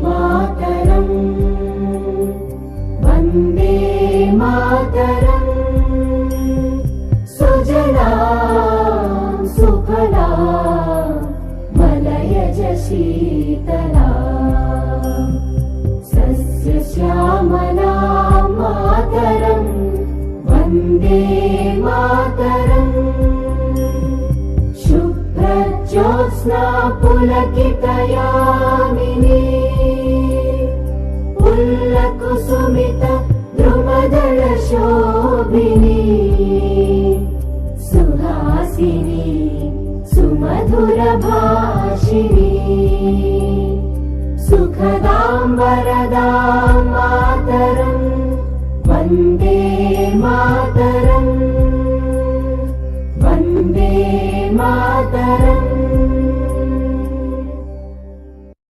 मातरम् वन्दे मातरम् सुजलां सुफलां मलयज शीतलां सस्यश्यामलां मातरम् वन्दे मातरम् शुभ्रज्योत्स्ना पुलकितयामिनी पुल्लकुसुमित द्रुमदल शोभिनी सुहासिनी सुमधुर भाषिणी सुखदां वरदां मातरम् वन्दे मातरम् वन्दे मातरम्।